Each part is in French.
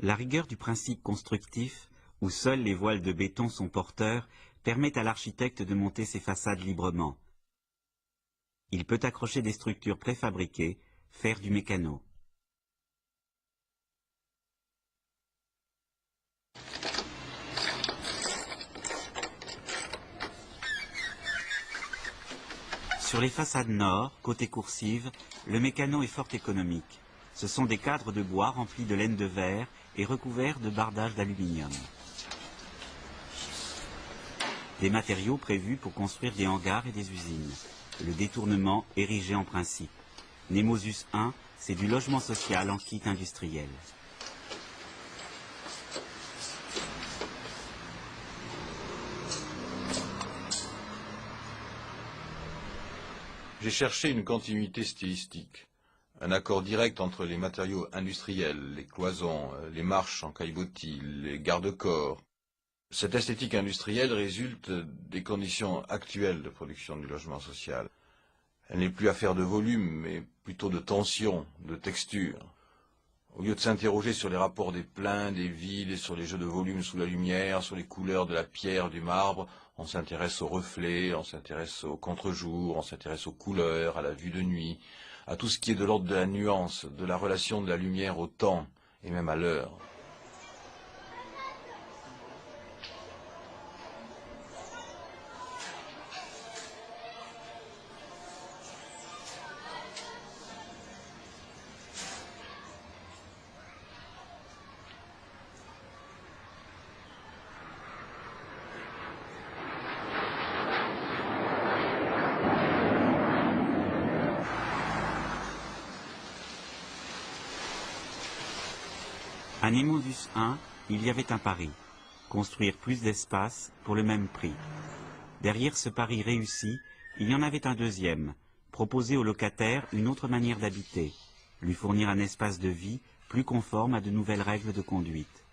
La rigueur du principe constructif, où seuls les voiles de béton sont porteurs, permet à l'architecte de monter ses façades librement. Il peut accrocher des structures préfabriquées, faire du mécano. Sur les façades nord, côté coursive, le mécano est fort économique. Ce sont des cadres de bois remplis de laine de verre et recouverts de bardages d'aluminium. Des matériaux prévus pour construire des hangars et des usines. Le détournement érigé en principe. Nemosus 1, c'est du logement social en kit industriel. J'ai cherché une continuité stylistique, un accord direct entre les matériaux industriels, les cloisons, les marches en caillebotis, les garde-corps. Cette esthétique industrielle résulte des conditions actuelles de production du logement social. Elle n'est plus affaire de volume, mais plutôt de tension, de texture. Au lieu de s'interroger sur les rapports des pleins, des vides, et sur les jeux de volume sous la lumière, sur les couleurs de la pierre, du marbre, on s'intéresse aux reflets, on s'intéresse au contre-jour, on s'intéresse aux couleurs, à la vue de nuit, à tout ce qui est de l'ordre de la nuance, de la relation de la lumière au temps, et même à l'heure. À Nemosus 1, il y avait un pari. Construire plus d'espace pour le même prix. Derrière ce pari réussi, il y en avait un deuxième. Proposer au locataire une autre manière d'habiter. Lui fournir un espace de vie plus conforme à de nouvelles règles de conduite.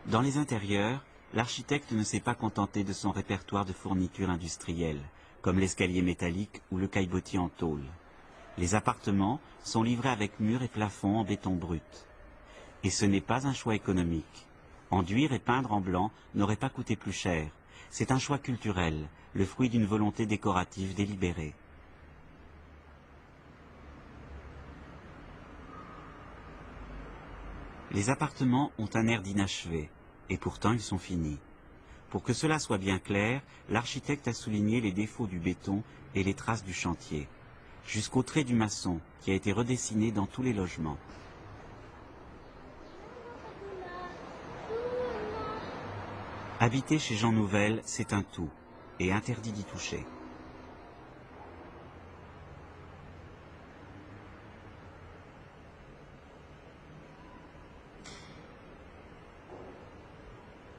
Dans les intérieurs, l'architecte ne s'est pas contenté de son répertoire de fournitures industrielles, comme l'escalier métallique ou le caillebotis en tôle. Les appartements sont livrés avec murs et plafonds en béton brut. Et ce n'est pas un choix économique. Enduire et peindre en blanc n'aurait pas coûté plus cher. C'est un choix culturel, le fruit d'une volonté décorative délibérée. Les appartements ont un air d'inachevé, et pourtant ils sont finis. Pour que cela soit bien clair, l'architecte a souligné les défauts du béton et les traces du chantier, jusqu'au trait du maçon, qui a été redessiné dans tous les logements. Habiter chez Jean Nouvel, c'est un tout, et interdit d'y toucher.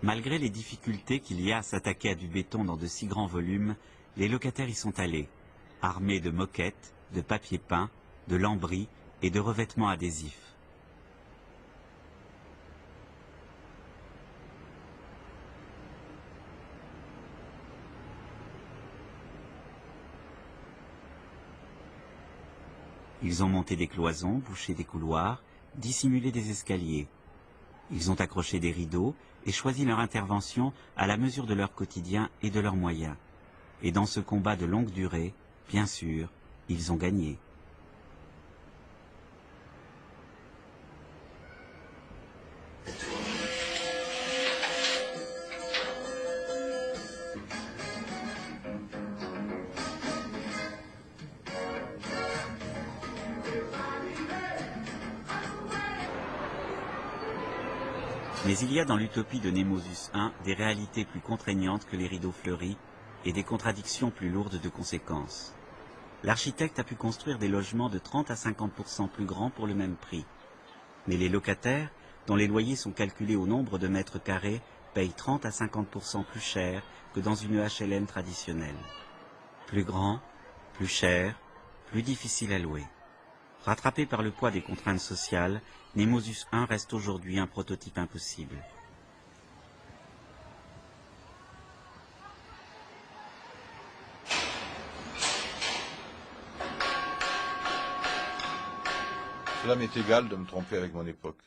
Malgré les difficultés qu'il y a à s'attaquer à du béton dans de si grands volumes, les locataires y sont allés, armés de moquettes, de papier peint, de lambris et de revêtements adhésifs. Ils ont monté des cloisons, bouché des couloirs, dissimulé des escaliers. Ils ont accroché des rideaux et choisi leur intervention à la mesure de leur quotidien et de leurs moyens. Et dans ce combat de longue durée, bien sûr, ils ont gagné. Mais il y a dans l'utopie de Nemosus 1 des réalités plus contraignantes que les rideaux fleuris et des contradictions plus lourdes de conséquences. L'architecte a pu construire des logements de 30 à 50% plus grands pour le même prix. Mais les locataires, dont les loyers sont calculés au nombre de mètres carrés, payent 30 à 50% plus cher que dans une HLM traditionnelle. Plus grand, plus cher, plus difficile à louer. Rattrapé par le poids des contraintes sociales, Nemosus 1 reste aujourd'hui un prototype impossible. Cela m'est égal de me tromper avec mon époque.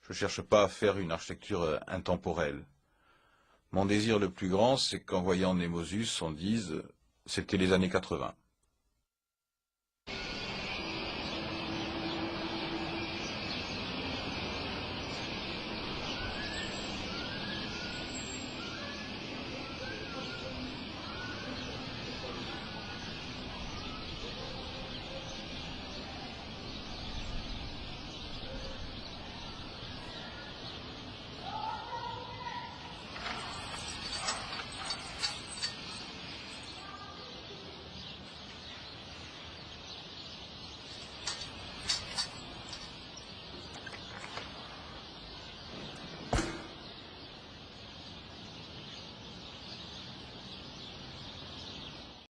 Je ne cherche pas à faire une architecture intemporelle. Mon désir le plus grand, c'est qu'en voyant Nemosus, on dise « c'était les années 80 ».